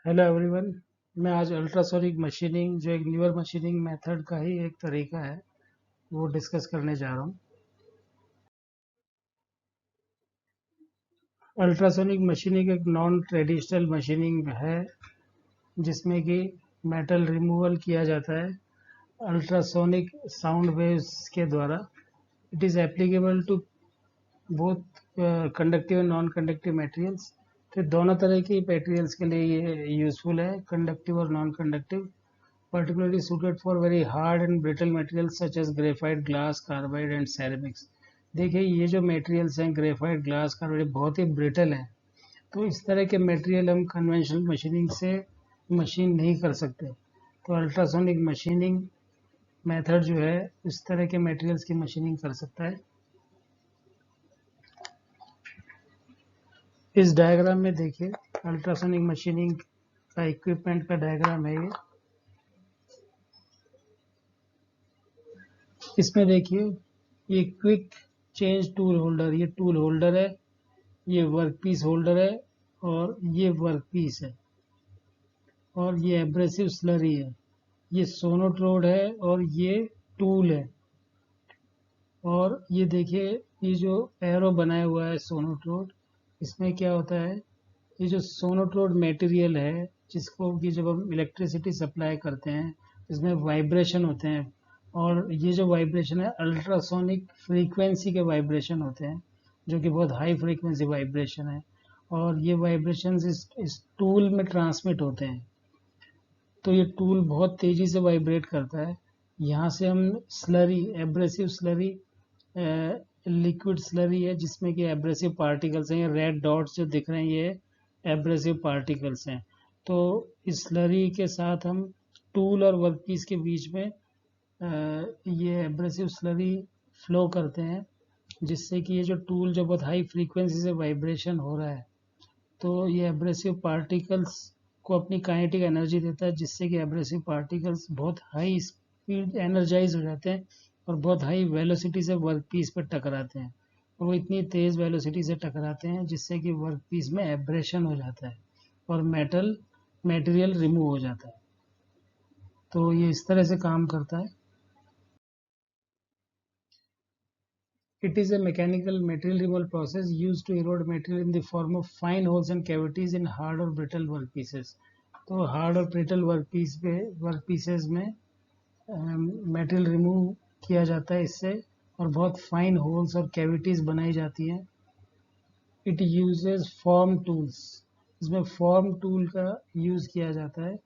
Hello everyone. मैं आज ultrasonic machining जो एक न्यूअर मशीनिंग मेथड का ही एक तरीका है वो डिस्कस करने जा रहा हूँ। अल्ट्रासोनिक मशीनिंग एक नॉन ट्रेडिशनल मशीनिंग है जिसमें कि मेटल रिमूवल किया जाता है अल्ट्रासोनिक साउंड वेव्स के द्वारा। It is applicable to both conductive and non conductive materials. तो दोनों तरह की मटेरियल्स के लिए ये यूज़फुल है, कंडक्टिव और non conductive, particularly suited for very hard and brittle materials such as graphite, glass, carbide and ceramics। देखिए ये जो मटेरियल्स हैं ग्रेफाइट, ग्लास, कार्बाइड बहुत ही ब्रिटल हैं, तो इस तरह के मटेरियल हम कन्वेंशनल मशीनिंग से मशीन नहीं कर सकते। तो अल्ट्रासोनिक मशीनिंग मेथड जो है इस तरह के मटेरियल्स की मशीनिंग कर सकता है। इस डायग्राम में देखिए अल्ट्रासोनिक मशीनिंग का इक्विपमेंट का डायग्राम है ये। इसमें देखिए ये क्विक चेंज टूल होल्डर, ये टूल होल्डर है, ये वर्क पीस होल्डर है और ये वर्क पीस है और ये एब्रेसिव स्लरी है, ये सोनोट्रोड है और ये टूल है। और ये देखिए ये जो एरो बनाया हुआ है सोनोट्रोड, इसमें क्या होता है, ये जो सोनोट्रोड मटेरियल है जिसको कि जब हम इलेक्ट्रिसिटी सप्लाई करते हैं इसमें वाइब्रेशन होते हैं, और ये जो वाइब्रेशन है अल्ट्रासोनिक फ्रीक्वेंसी के वाइब्रेशन होते हैं जो कि बहुत हाई फ्रीक्वेंसी वाइब्रेशन है, और ये वाइब्रेशन इस टूल में ट्रांसमिट होते हैं। तो ये टूल बहुत तेज़ी से वाइब्रेट करता है। यहाँ से हम slurry, abrasive slurry, liquid slurry है जिसमें कि एब्रेसिव पार्टिकल्स हैं, ये रेड डॉट्स जो दिख रहे हैं ये एब्रेसिव पार्टिकल्स हैं। तो इस स्लरी के साथ हम टूल और वर्कपीस के बीच में ये एब्रेसिव स्लरी फ्लो करते हैं, जिससे कि ये जो टूल जो बहुत हाई फ्रीक्वेंसी से वाइब्रेशन हो रहा है, तो ये एब्रेसिव पार्टिकल्स को अपनी काइनेटिक एनर्जी देता है, जिससे कि एब्रेसिव पार्टिकल्स बहुत हाई स्पीड एनर्जाइज हो जाते हैं और बहुत हाई वेलोसिटी से वर्क पीस पर टकराते हैं, और वो इतनी तेज़ वेलोसिटी से टकराते हैं जिससे कि वर्क पीस में एब्रेशन हो जाता है और मटेरियल रिमूव हो जाता है। तो ये इस तरह से काम करता है। It is a mechanical material removal process used to erode material in the form of fine holes and cavities in hard or brittle workpieces। तो हार्ड और ब्रिटल वर्कपीसेस में मटेरियल रिमूव किया जाता है इससे, और बहुत फाइन होल्स और कैविटीज बनाई जाती हैं। इट यूजेस फॉर्म टूल्स, इसमें फॉर्म टूल का यूज़ किया जाता है।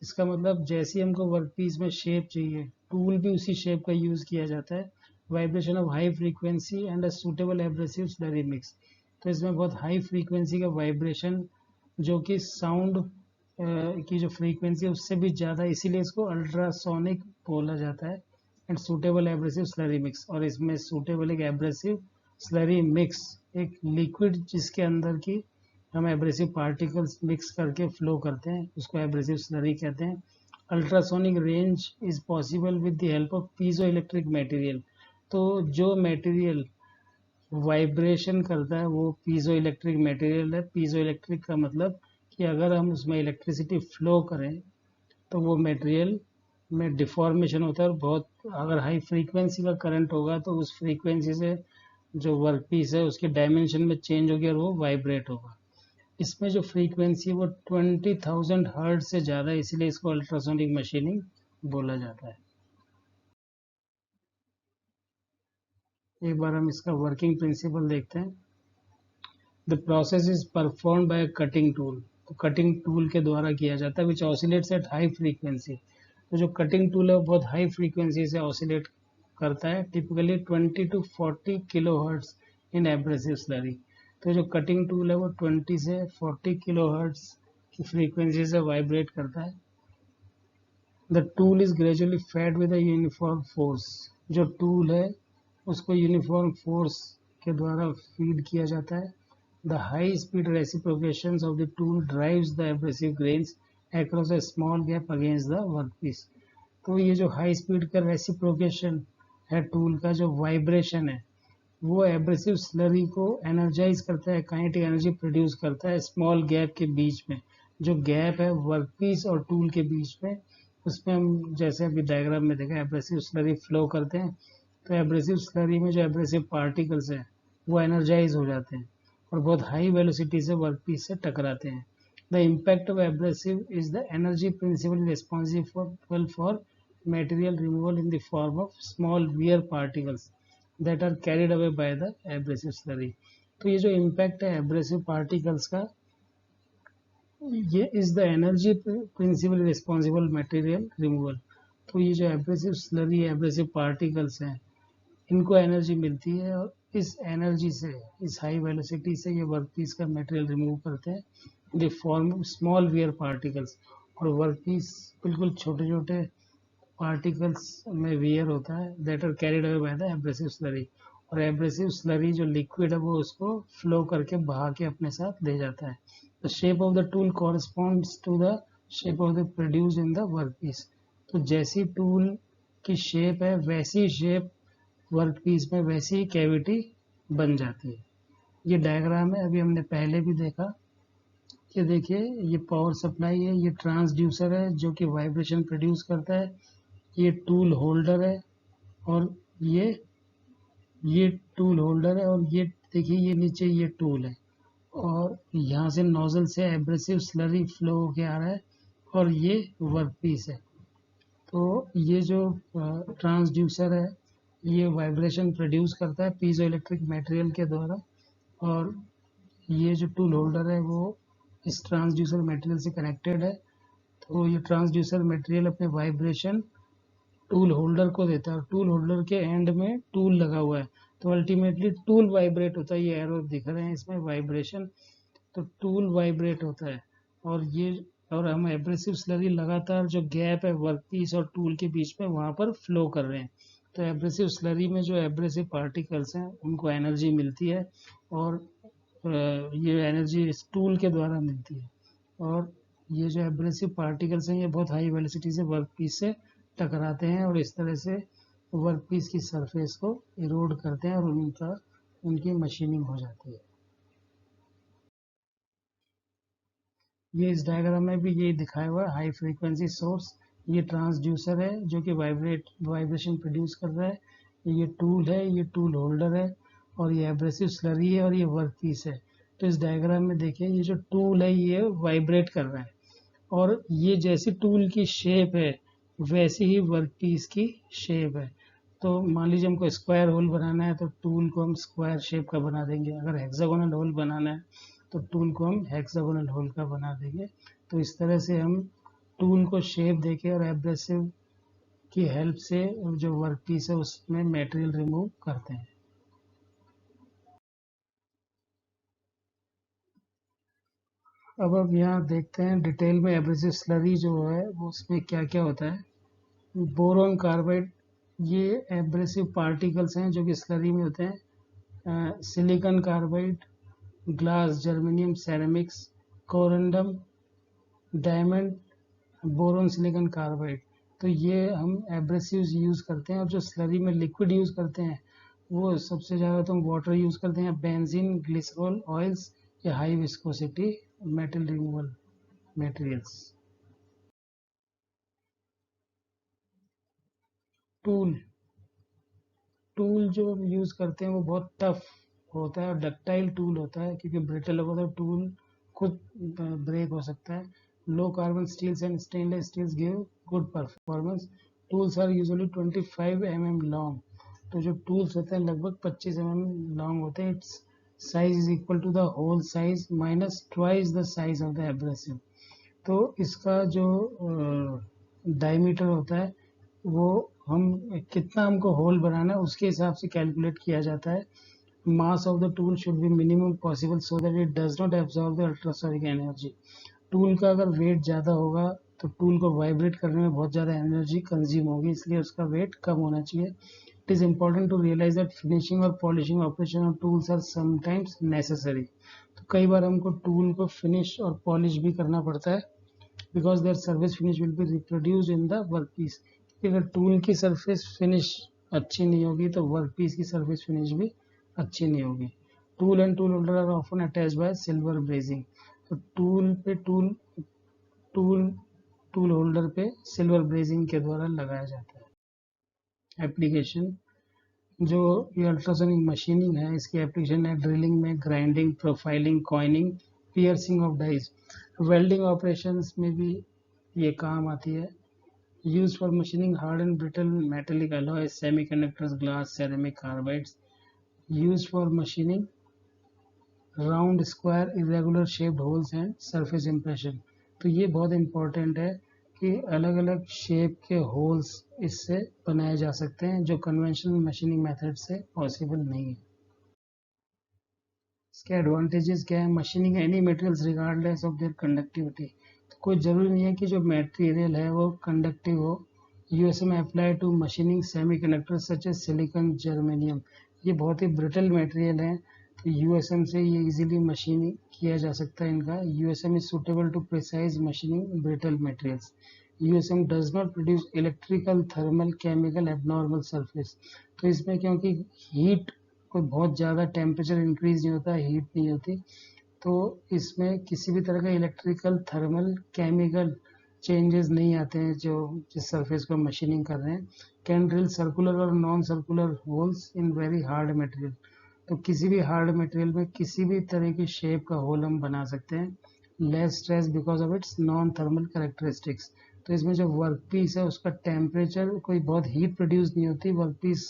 इसका मतलब जैसे हमको वर्कपीस में शेप चाहिए, टूल भी उसी शेप का यूज़ किया जाता है। Vibration of high frequency and a suitable abrasive slurry mix, तो इसमें बहुत हाई फ्रीक्वेंसी का वाइब्रेशन जो कि साउंड की जो फ्रीक्वेंसी है उससे भी ज़्यादा, इसीलिए इसको अल्ट्रासोनिक बोला जाता है। And suitable abrasive slurry mix, और इसमें सूटेबल एक एब्रेसिव स्लरी मिक्स, एक लिक्विड जिसके अंदर की हम एब्रेसिव पार्टिकल्स मिक्स करके फ्लो करते हैं उसको एब्रेसिव स्लरी कहते हैं। Ultrasonic range is possible with the help of piezo electric material. तो जो मटेरियल वाइब्रेशन करता है वो पीजो इलेक्ट्रिक मटेरियल है। पीजो इलेक्ट्रिक का मतलब कि अगर हम उसमें इलेक्ट्रिसिटी फ्लो करें तो वो मटेरियल में डिफॉर्मेशन होता है, और बहुत अगर हाई फ्रीक्वेंसी का करंट होगा तो उस फ्रीक्वेंसी से जो वर्कपीस है उसके डायमेंशन में चेंज होगी और वो वाइब्रेट होगा। इसमें जो फ्रीक्वेंसी है वो 20,000 हर्ट्ज से ज़्यादा है, इसीलिए इसको अल्ट्रासोनिक मशीनिंग बोला जाता है। एक बार हम इसका वर्किंग प्रिंसिपल देखते हैं। The process is perform by cutting tool, तो कटिंग टूल के द्वारा किया जाता है विच ऑसिलेट्स एट हाई फ्रीक्वेंसी। तो जो कटिंग टूल है वो बहुत हाई फ्रीक्वेंसी से ऑसिलेट करता है, typically 20 to 40 kilo hertz in abrasive slurry. तो जो कटिंग टूल है वो 20 से 40 किलो हर्ट्ज की फ्रीक्वेंसी से वाइब्रेट करता है। The tool is gradually fade with a uniform force, जो टूल है उसको यूनिफॉर्म फोर्स के द्वारा फीड किया जाता है। The high-speed reciprocations of the tool drives the abrasive grains across a small gap against the workpiece। तो ये जो हाई स्पीड का रेसिप्रोकेशन है टूल का, जो वाइब्रेशन है वो एब्रेसिव स्लरी को एनर्जाइज करता है, काइनेटिक एनर्जी प्रोड्यूस करता है स्मॉल गैप के बीच में, जो गैप है वर्क पीस और टूल के बीच में, उसमें हम जैसे अभी डायग्राम में देखा एब्रेसिव स्लरी फ्लो करते हैं, तो एब्रेसिव स्लरी में जो एब्रेसिव पार्टिकल्स हैं वो एनर्जाइज हो जाते हैं और बहुत हाई वेलोसिटी से वर्क पीस से टकराते हैं. The impact of abrasive is the energy principal responsible for material removal in the form of small wear particles that are carried away by the abrasive slurry. तो ये जो impact है abrasive particles का, ये is the energy principal responsible material removal. तो ये जो abrasive slurry abrasive particles हैं, इनको एनर्जी मिलती है और इस एनर्जी से, इस हाई वेलोसिटी से ये वर्कपीस का मटेरियल रिमूव करते हैं the form of small wear particles. और वर्कपीस बिल्कुल छोटे छोटे पार्टिकल्स में वियर होता है that are carried away by the abrasive slurry. और एब्रेसिव स्लरी जो लिक्विड है वो उसको फ्लो करके बहा के अपने साथ ले जाता है. The shape of the tool corresponds to the shape of the produce in the workpiece. तो जैसी टूल की शेप है वैसी शेप वर्कपीस में वैसी कैविटी बन जाती है. ये डायग्राम है, अभी हमने पहले भी देखा. ये देखिए, ये पावर सप्लाई है, ये ट्रांसड्यूसर है जो कि वाइब्रेशन प्रोड्यूस करता है, ये टूल होल्डर है और ये टूल होल्डर है और ये देखिए ये नीचे ये टूल है और यहाँ से नोजल से एब्रेसिव स्लरी फ्लो होके आ रहा है और ये वर्कपीस है. तो ये जो ट्रांसड्यूसर है ये वाइब्रेशन प्रोड्यूस करता है पीजो इलेक्ट्रिक मटेरियल के द्वारा और ये जो टूल होल्डर है वो इस ट्रांसड्यूसर मटेरियल से कनेक्टेड है. तो ये ट्रांसड्यूसर मटेरियल अपने वाइब्रेशन टूल होल्डर को देता है और टूल होल्डर के एंड में टूल लगा हुआ है तो अल्टीमेटली टूल वाइब्रेट होता है. ये एरो दिख रहे हैं इसमें वाइब्रेशन, तो टूल वाइब्रेट होता है और हम एब्रेसिव स्लरी लगातार जो गैप है वर्कपीस और टूल के बीच में वहाँ पर फ्लो कर रहे हैं. तो एब्रेसिव स्लरी में जो एब्रेसिव पार्टिकल्स हैं उनको एनर्जी मिलती है और ये एनर्जी इस टूल के द्वारा मिलती है. और ये जो एब्रेसिव पार्टिकल्स हैं ये बहुत हाई वेलोसिटी से वर्कपीस से टकराते हैं और इस तरह से वर्कपीस की सरफेस को इरोड करते हैं और उनकी मशीनिंग हो जाती है. ये इस डायग्राम में भी यही दिखाया हुआ है, हाई फ्रीक्वेंसी सोर्स. ये ट्रांसड्यूसर है जो कि वाइब्रेशन प्रोड्यूस कर रहा है. ये टूल है, ये टूल होल्डर है और ये एब्रेसिव स्लरी है और ये वर्कपीस है. तो इस डायग्राम में देखिए ये जो टूल है ये वाइब्रेट कर रहा है और ये जैसी टूल की शेप है वैसी ही वर्कपीस की शेप है. तो मान लीजिए हमको स्क्वायर होल बनाना है तो टूल को हम स्क्वायर शेप का बना देंगे. अगर हेक्सागोनल होल बनाना है तो टूल को हम हेक्सागोनल होल का बना देंगे. तो इस तरह से हम टूल को शेप देके और एब्रेसिव की हेल्प से जो वर्कपीस है उसमें मटेरियल रिमूव करते हैं. अब यहाँ देखते हैं डिटेल में एब्रेसिव स्लरी जो है वो उसमें क्या क्या होता है. बोरोन कार्बाइड, ये एब्रेसिव पार्टिकल्स हैं जो कि स्लरी में होते हैं. Silicon carbide, glass, germanium, ceramics, corundum, diamond, boron, silicon carbide. तो ये हम एब्रेसिव्स यूज़ करते हैं और जो स्लरी में लिक्विड यूज़ करते हैं वो सबसे ज़्यादा तो हम वाटर यूज़ करते हैं, बेंजीन, ग्लिसरॉल, ऑयल्स या high viscosity metal removal materials. Tool जो हम यूज़ करते हैं वो बहुत टफ होता है और डक्टाइल टूल होता है क्योंकि ब्रिटल होगा तो टूल खुद ब्रेक हो सकता है. Low carbon steels and stainless steels give good performance. Tools are usually 25 mm long. तो जो टूल्स होते हैं लगभग 25 mm लॉन्ग होते हैं. Its size is equal to the hole size minus twice the size of the abrasive. तो इसका जो डायमीटर होता है वो हम कितना हमको होल बनाना है उसके हिसाब से कैलकुलेट किया जाता है. Mass of the tool should be minimum possible so that it does not absorb the ultrasonic energy. Tool का अगर वेट ज़्यादा होगा तो टूल को वाइब्रेट करने में बहुत ज़्यादा एनर्जी कंज्यूम होगी, इसलिए उसका वेट कम होना चाहिए. It is important to realise that finishing और polishing operation of tools are sometimes necessary. तो कई बार हमको टूल को फिनिश और पॉलिश भी करना पड़ता है because their surface finish will be reproduced in the workpiece. अगर टूल की सरफेस फिनिश अच्छी नहीं होगी तो वर्कपीस की सरफेस फिनिश भी अच्छी नहीं होगी. Tool and tool holder are often attached by silver brazing. तो टूल होल्डर पे सिल्वर ब्रेजिंग के द्वारा लगाया जाता है। एप्लीकेशन, जो ये अल्ट्रासोनिक मशीनिंग है, इसकी एप्लीकेशन है ड्रिलिंग में, grinding, profiling, coining, piercing of dies. Welding operations में भी ये काम आती है। Use for machining hard and brittle metallic alloy, semiconductors, glass, ceramic, carbides. Use for machining round, square, irregular shaped holes and surface impression. तो ये बहुत important है कि अलग अलग शेप के होल्स इससे बनाए जा सकते हैं, जो कन्वेंशनल मशीनिंग मेथड से पॉसिबल नहीं है। इसके एडवांटेजेस क्या है? Machining any materials regardless of their conductivity. तो कोई जरूरी नहीं है कि जो मटेरियल है वो कंडक्टिव हो। USM apply to machining semiconductor such as silicon, germanium. ये बहुत ही ब्रिटल मटेरियल है, तो यूएसएम से ये इजीली मशीनिंग किया जा सकता है इनका। USM is suitable to precise machining brittle materials. USM does not produce electrical, thermal, chemical abnormal surface. तो इसमें क्योंकि हीट, कोई बहुत ज़्यादा टेम्परेचर इंक्रीज नहीं होता, हीट नहीं होती, तो इसमें किसी भी तरह का इलेक्ट्रिकल, थर्मल, केमिकल चेंजेस नहीं आते हैं जो जिस सरफेस को मशीनिंग कर रहे हैं। कैन ड्रिल सर्कुलर और non circular holes in very hard material. तो किसी भी हार्ड मटेरियल में किसी भी तरह की शेप का होल हम बना सकते हैं। Less stress because of its non thermal characteristics. तो इसमें जो वर्क पीस है उसका टेम्परेचर, कोई बहुत हीट प्रोड्यूस नहीं होती। वर्क पीस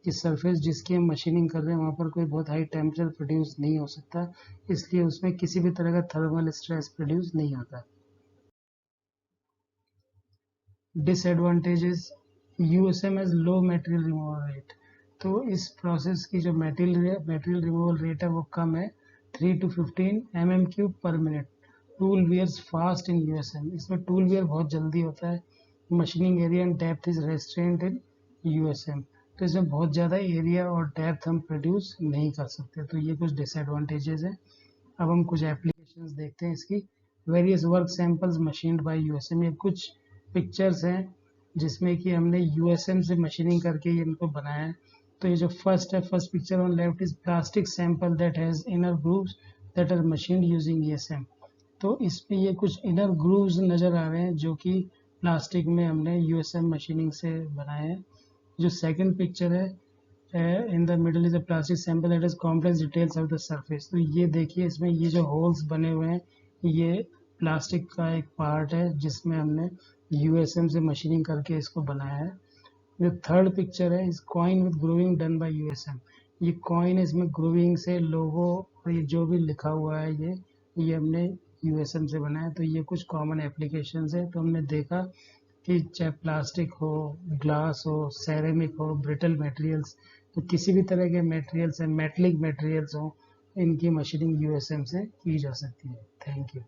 की सरफेस जिसकी हम मशीनिंग कर रहे हैं वहाँ पर कोई बहुत हाई टेम्परेचर प्रोड्यूस नहीं हो सकता, इसलिए उसमें किसी भी तरह का थर्मल स्ट्रेस प्रोड्यूस नहीं होता। Disadvantages, USM as low material removal rate. तो इस प्रोसेस की जो मटेरियल रिमूवल रेट है वो कम है, 3 to 15 mm³ per minute. Tool wears fast in USM. इसमें टूल वियर बहुत जल्दी होता है। Machining area and depth is restraint in USM. तो इसमें बहुत ज़्यादा एरिया और डेप्थ हम प्रोड्यूस नहीं कर सकते। तो ये कुछ डिसएडवांटेजेस हैं। अब हम कुछ एप्लीकेशंस देखते हैं इसकी। Various work samples machined by USM. ये कुछ पिक्चर्स हैं जिसमें कि हमने यूएसएम से मशीनिंग करके ये इनको बनाया है। तो ये जो first picture on left is plastic sample that has inner grooves that are machined using ESM. तो इसमें ये कुछ इनर ग्रूव्स नज़र आ रहे हैं जो कि प्लास्टिक में हमने यूएसएम मशीनिंग से बनाए हैं। जो सेकंड पिक्चर है, in the middle is a plastic sample that is complex details of the surface. तो ये देखिए, इसमें ये जो होल्स बने हुए हैं ये प्लास्टिक का एक पार्ट है जिसमें हमने यूएसएम से मशीनिंग करके इसको बनाया है। जो थर्ड पिक्चर है इस coin with grooving done by USM. ये कॉइन, इसमें ग्रूविंग से लोगो और ये जो भी लिखा हुआ है ये हमने यूएसएम से बनाया। तो ये कुछ कॉमन एप्लीकेशंस है। तो हमने देखा कि चाहे प्लास्टिक हो, ग्लास हो, सेरेमिक हो, ब्रिटल मटेरियल्स, तो किसी भी तरह के मटेरियल्स हैं, मेटलिक मटेरियल्स हो, इनकी मशीनिंग यूएसएम से की जा सकती है। Thank you.